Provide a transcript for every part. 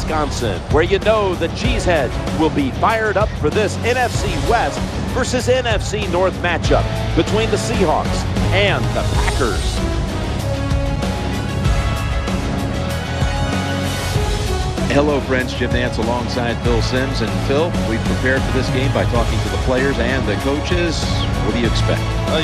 Wisconsin, where you know the Cheeseheads will be fired up for this NFC West versus NFC North matchup between the Seahawks and the Packers. Hello friends, Jim Nantz alongside Phil Simms. And Phil, we've prepared for this game by talking to the players and the coaches. What do you expect?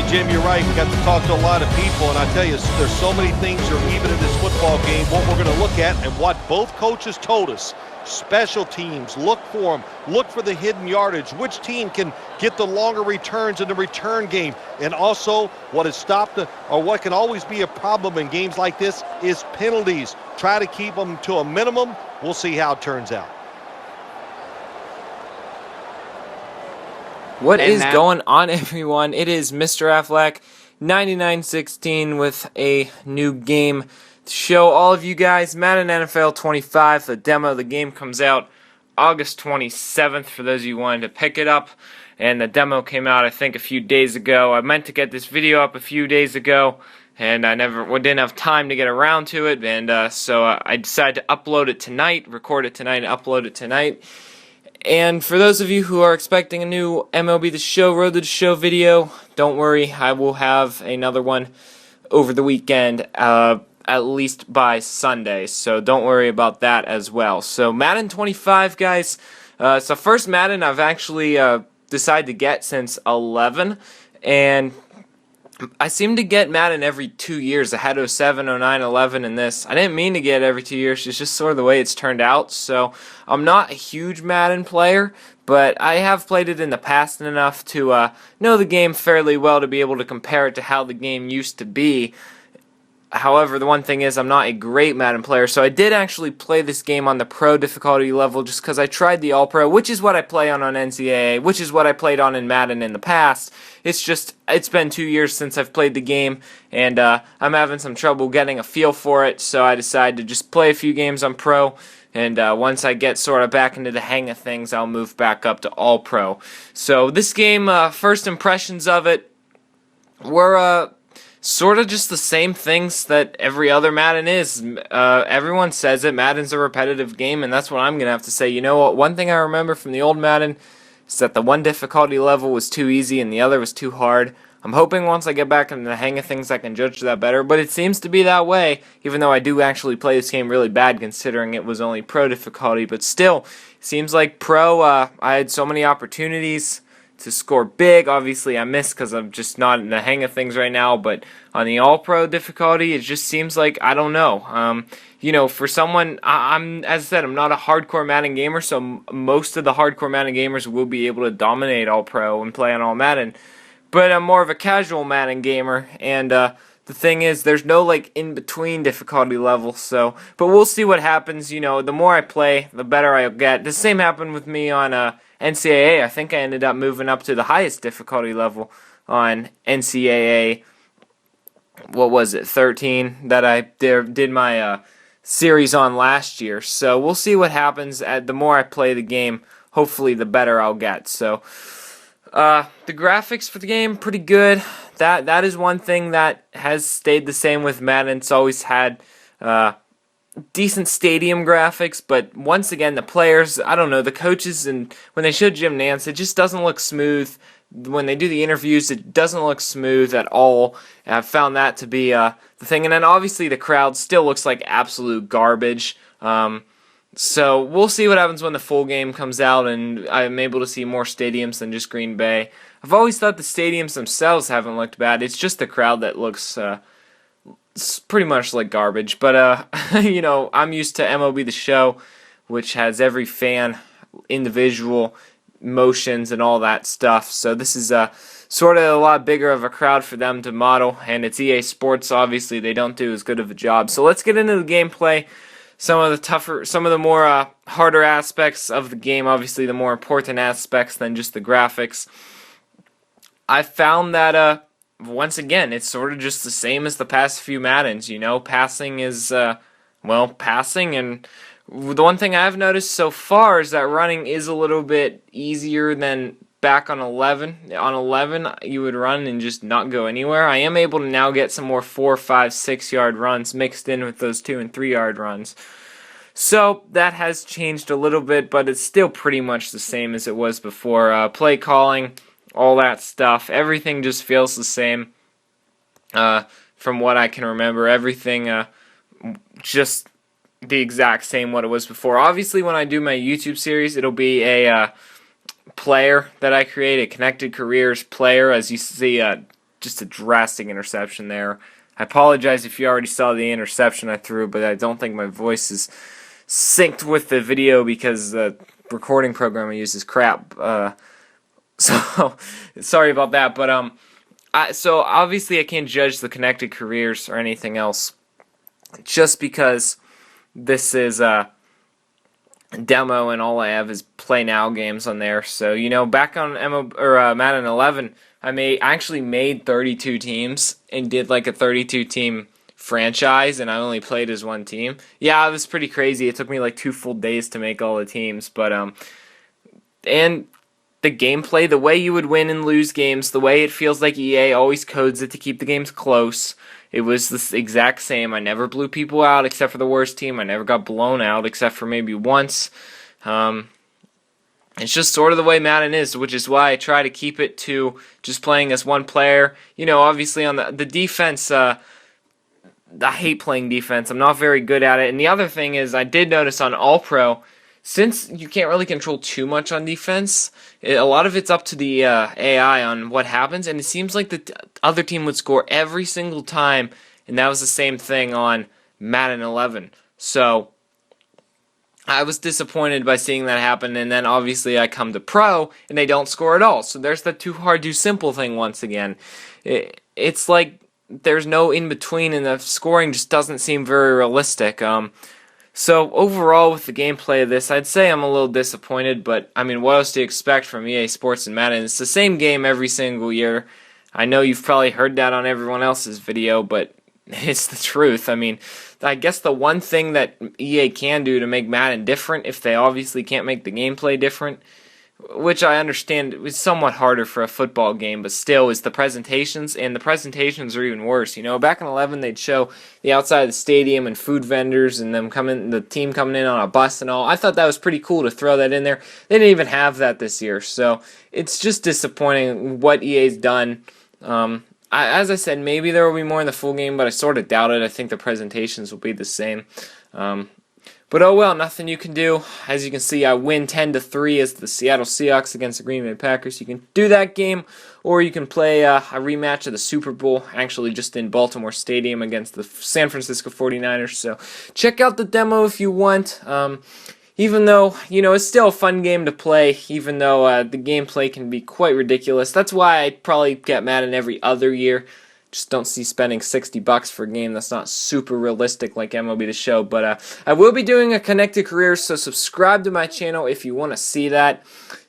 Jim, you're right. We got to talk to a lot of people, and I tell you, there's so many things that are even in this football game. What we're going to look at and what both coaches told us. Special teams, look for them. Look for the hidden yardage. Which team can get the longer returns in the return game? And also, what has stopped or what can always be a problem in games like this is penalties. Try to keep them to a minimum. We'll see how it turns out. What is going on, everyone? It is Mr. Affleck 9916 with a new game to show all of you guys. Madden NFL 25, the demo of the game comes out August 27th for those of you who wanted to pick it up. And the demo came out, I think, a few days ago. I meant to get this video up a few days ago, and I didn't have time to get around to it. And so I decided to upload it tonight, record it tonight, and upload it tonight. And for those of you who are expecting a new MLB The Show, Road to the Show video, don't worry, I will have another one over the weekend, at least by Sunday, so don't worry about that as well. So Madden 25, guys, it's the first Madden I've actually decided to get since 11, and I seem to get Madden every 2 years. I had 07, 09, 11, and this. I didn't mean to get it every 2 years. It's just sort of the way it's turned out. So I'm not a huge Madden player, but I have played it in the past enough to know the game fairly well to be able to compare it to how the game used to be. However, the one thing is I'm not a great Madden player, so I did actually play this game on the Pro difficulty level just because I tried the All-Pro, which is what I play on NCAA, which is what I played on in Madden in the past. It's just, it's been 2 years since I've played the game, and I'm having some trouble getting a feel for it, so I decided to just play a few games on Pro, and once I get sort of back into the hang of things, I'll move back up to All-Pro. So this game, first impressions of it were sort of just the same things that every other Madden is. Everyone says it. Madden's a repetitive game, and that's what I'm going to have to say. You know what? One thing I remember from the old Madden is that the one difficulty level was too easy and the other was too hard. I'm hoping once I get back into the hang of things I can judge that better, but it seems to be that way, even though I do actually play this game really bad considering it was only Pro difficulty. But still, it seems like Pro, I had so many opportunities to score big. Obviously I missed because I'm just not in the hang of things right now, but on the All-Pro difficulty it just seems like, I don't know, you know, for someone, I'm, as I said, I'm not a hardcore Madden gamer, so most of the hardcore Madden gamers will be able to dominate All-Pro and play on All Madden, but I'm more of a casual Madden gamer, and the thing is, there's no like in-between difficulty level, so, but we'll see what happens. You know, the more I play, the better I'll get. The same happened with me on NCAA. I think I ended up moving up to the highest difficulty level on NCAA. What was it, 13, that I did my series on last year. So we'll see what happens. The more I play the game, hopefully the better I'll get. So the graphics for the game, pretty good. That is one thing that has stayed the same with Madden. It's always had decent stadium graphics, but once again, the players, I don't know, the coaches, and when they show Jim Nantz, it just doesn't look smooth. When they do the interviews, it doesn't look smooth at all. And I've found that to be the thing. And then obviously the crowd still looks like absolute garbage. So we'll see what happens when the full game comes out and I'm able to see more stadiums than just Green Bay. I've always thought the stadiums themselves haven't looked bad. It's just the crowd that looks pretty much like garbage. But, you know, I'm used to MLB The Show, which has every fan, individual, motions, and all that stuff. So this is sort of a lot bigger of a crowd for them to model. And it's EA Sports, obviously. They don't do as good of a job. So let's get into the gameplay. Some of the more harder aspects of the game, obviously the more important aspects than just the graphics. I found that, once again, it's sort of just the same as the past few Maddens, you know. Passing is, well, passing, and the one thing I've noticed so far is that running is a little bit easier than back on 11. On 11, you would run and just not go anywhere. I am able to now get some more 4, 5, 6 yard runs mixed in with those 2 and 3 yard runs. So that has changed a little bit, but it's still pretty much the same as it was before. Play calling, all that stuff, everything just feels the same. From what I can remember, everything just the exact same what it was before. Obviously, when I do my YouTube series, it'll be a player that I create, a connected careers player. As you see, just a drastic interception there. I apologize if you already saw the interception I threw, but I don't think my voice is synced with the video because the recording program I use is crap. So sorry about that, but so obviously I can't judge the connected careers or anything else just because this is a demo and all I have is play now games on there. So, you know, back on Madden 11, I actually made 32 teams and did like a 32 team franchise, and I only played as one team. Yeah, it was pretty crazy. It took me like 2 full days to make all the teams, but and the gameplay, the way you would win and lose games, the way it feels like EA always codes it to keep the games close. It was the exact same. I never blew people out except for the worst team. I never got blown out except for maybe once. It's just sort of the way Madden is, which is why I try to keep it to just playing as one player. You know, obviously on the defense, I hate playing defense. I'm not very good at it. And the other thing is I did notice on All-Pro, since you can't really control too much on defense, a lot of it's up to the AI on what happens, and it seems like the other team would score every single time, and that was the same thing on Madden 11. So I was disappointed by seeing that happen, and then obviously I come to Pro, and they don't score at all. So there's the too hard, too simple thing once again. It's like there's no in-between, and the scoring just doesn't seem very realistic. So overall, with the gameplay of this, I'd say I'm a little disappointed, but I mean, what else do you expect from EA Sports and Madden? It's the same game every single year. I know you've probably heard that on everyone else's video, but it's the truth. I mean, I guess the one thing that EA can do to make Madden different, if they obviously can't make the gameplay different, which I understand is somewhat harder for a football game, but still is the presentations, and the presentations are even worse. You know, back in 11, they'd show the outside of the stadium and food vendors and them the team coming in on a bus and all. I thought that was pretty cool to throw that in there. They didn't even have that this year, so it's just disappointing what EA's done. As I said, maybe there will be more in the full game, but I sort of doubt it. I think the presentations will be the same. But oh well, nothing you can do. As you can see, I win 10-3 as the Seattle Seahawks against the Green Bay Packers. You can do that game, or you can play a rematch of the Super Bowl, actually just in Baltimore Stadium against the San Francisco 49ers. So check out the demo if you want. Even though, you know, it's still a fun game to play, even though the gameplay can be quite ridiculous. That's why I probably get Madden every other year. Just don't see spending $60 for a game that's not super realistic like MLB The Show. But I will be doing a Connected Careers, so subscribe to my channel if you want to see that.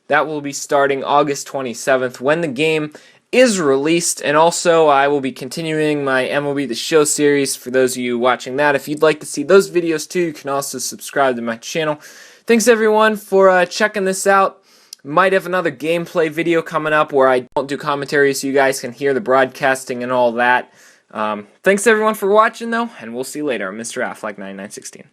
That will be starting August 27th when the game is released. And also, I will be continuing my MLB The Show series for those of you watching that. If you'd like to see those videos too, you can also subscribe to my channel. Thanks everyone for checking this out. Might have another gameplay video coming up where I don't do commentary so you guys can hear the broadcasting and all that. Thanks everyone for watching though, and we'll see you later. I'm Mr. Affleck 9916.